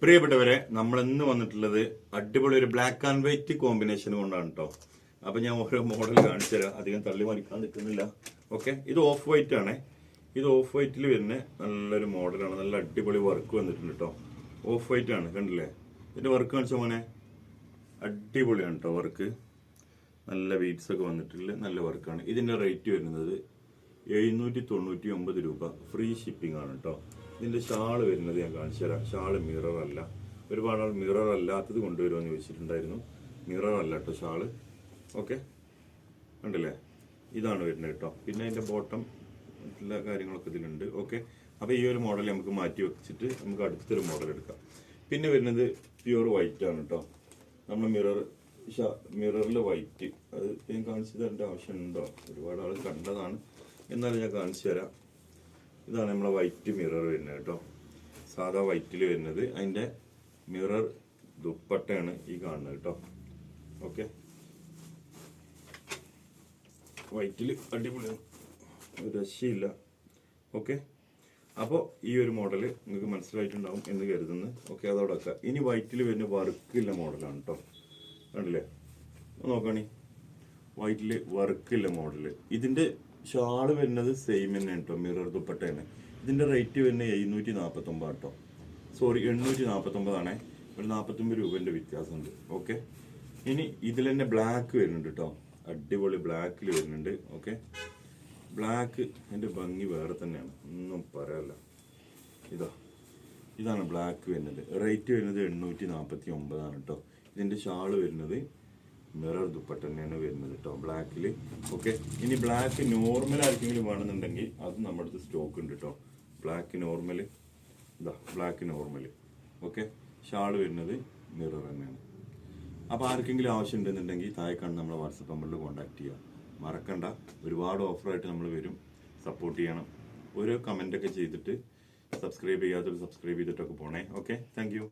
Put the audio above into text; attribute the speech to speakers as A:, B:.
A: പ്രിയപ്പെട്ടവരെ, നമ്മൾ ഇന്ന് വന്നിട്ടുള്ളത് അടിപൊളി ഒരു ബ്ലാക്ക് ആൻഡ് വൈറ്റ് കോമ്പിനേഷൻ കൊണ്ടാണ് കേട്ടോ. അപ്പൊ ഞാൻ ഓരോ മോഡൽ കാണിച്ചു തരാം, അധികം തള്ളി മറിക്കാൻ നിൽക്കുന്നില്ല. ഓക്കെ, ഇത് ഓഫ് വൈറ്റ് ആണ്. ഇത് ഓഫ് വൈറ്റിൽ വരുന്ന നല്ലൊരു മോഡലാണ്. നല്ല അടിപൊളി വർക്ക് വന്നിട്ടുണ്ട് കേട്ടോ. ഓഫ് വൈറ്റ് ആണ്, കണ്ടില്ലേ? ഇതിന്റെ വർക്ക് കാണിച്ച മോനെ, അടിപൊളിയാണ് കേട്ടോ വർക്ക്. നല്ല ബീഡ്സ് ഒക്കെ വന്നിട്ടുള്ള നല്ല വർക്കാണ്. ഇതിന്റെ റേറ്റ് വരുന്നത് 799 രൂപ. ഫ്രീ ഷിപ്പിംഗ് ആണ് കേട്ടോ. ഇതിന്റെ ഷാള് വരുന്നത് ഞാൻ കാണിച്ചു തരാം. ഷാള് മിറർ അല്ല. ഒരുപാട് ആൾ മിറർ അല്ലാത്തത് കൊണ്ടുവരുമെന്ന് ചോദിച്ചിട്ടുണ്ടായിരുന്നു. മിറർ അല്ല കേട്ടോ ഷാള്. ഓക്കെ, കണ്ടില്ലേ? ഇതാണ് വരുന്നത് കേട്ടോ. പിന്നെ അതിന്റെ ബോട്ടം എല്ലാ കാര്യങ്ങളൊക്കെ ഇതിലുണ്ട്. ഓക്കെ, അപ്പോൾ ഈ ഒരു മോഡൽ നമുക്ക് മാറ്റി വെച്ചിട്ട് നമുക്ക് അടുത്തൊരു മോഡൽ എടുക്കാം. പിന്നെ വരുന്നത് പ്യൂർ വൈറ്റ് ആണ് കേട്ടോ. നമ്മൾ മിററിൽ വൈറ്റ്, അത് ഞാൻ കാണിച്ചു തരേണ്ട ആവശ്യമുണ്ടോ? ഒരുപാട് ആൾ കണ്ടതാണ്, എന്നാലും ഞാൻ കാണിച്ചു തരാം. ഇതാണ് നമ്മളെ വൈറ്റ് മിറർ വരുന്നത് കേട്ടോ. സാധാ വൈറ്റിൽ വരുന്നത്. അതിൻ്റെ മിറർ ദുപ്പട്ടയാണ് ഈ കാണുന്നത് കേട്ടോ. ഓക്കെ, വൈറ്റിൽ അടിപൊളിയാണ്, ഒരു രക്ഷയില്ല. ഓക്കെ, അപ്പോൾ ഈ ഒരു മോഡൽ നിങ്ങൾക്ക് മനസ്സിലായിട്ടുണ്ടാവും എന്ന് കരുതുന്നു. ഓക്കെ, അതോടെ വെക്കാം. ഇനി വൈറ്റിൽ വരുന്ന വർക്കില്ല മോഡലാണ് കേട്ടോ. കണ്ടില്ലേ? നോക്കണി, വൈറ്റിൽ വർക്കില്ല മോഡല്. ഇതിന്റെ ഷാള് വരുന്നത് സെയിം തന്നെ കേട്ടോ, മിറർ ദുപ്പട്ടയാണ്. ഇതിന്റെ റേറ്റ് വരുന്നത് 749 കേട്ടോ. സോറി, 849 ആണേ. ഒരു 49 രൂപന്റെ വ്യത്യാസമുണ്ട്. ഓക്കെ, ഇനി ഇതിൽ തന്നെ ബ്ലാക്ക് വരുന്നുണ്ട് കേട്ടോ. അടിപൊളി ബ്ലാക്കിൽ വരുന്നുണ്ട്. ഓക്കെ, ബ്ലാക്ക് അതിന്റെ ഭംഗി വേറെ തന്നെയാണ്, ഒന്നും പറയാല്ല. ഇതാണ് ബ്ലാക്ക് വരുന്നത്. റേറ്റ് വരുന്നത് 849 ആണ് കേട്ടോ. ഇതിന്റെ ഷാള് വരുന്നത് മിറർ ദുപ്പട്ട തന്നെയാണ് വരുന്നത് കേട്ടോ, ബ്ലാക്കിൽ. ഓക്കെ, ഇനി ബ്ലാക്ക് നോർമൽ ആർക്കെങ്കിലും വേണമെന്നുണ്ടെങ്കിൽ അത് നമ്മുടെ അടുത്ത് സ്റ്റോക്ക് ഉണ്ട് കേട്ടോ. Black normal, black normal. Okay, shawl വരുന്നത് മിറർ തന്നെയാണ്. അപ്പോൾ ആർക്കെങ്കിലും ആവശ്യം ഉണ്ടെന്നുണ്ടെങ്കിൽ താഴെ കാണുന്ന നമ്മളെ വാട്സപ്പ് നമ്പറിൽ കോൺടാക്ട് ചെയ്യുക. മറക്കണ്ട, ഒരുപാട് ഓഫറായിട്ട് നമ്മൾ വരും. സപ്പോർട്ട് ചെയ്യണം. ഓരോ കമൻ്റൊക്കെ ചെയ്തിട്ട് സബ്സ്ക്രൈബ് ചെയ്യാത്തവർ സബ്സ്ക്രൈബ് ചെയ്തിട്ടൊക്കെ പോണേ. Okay, thank you.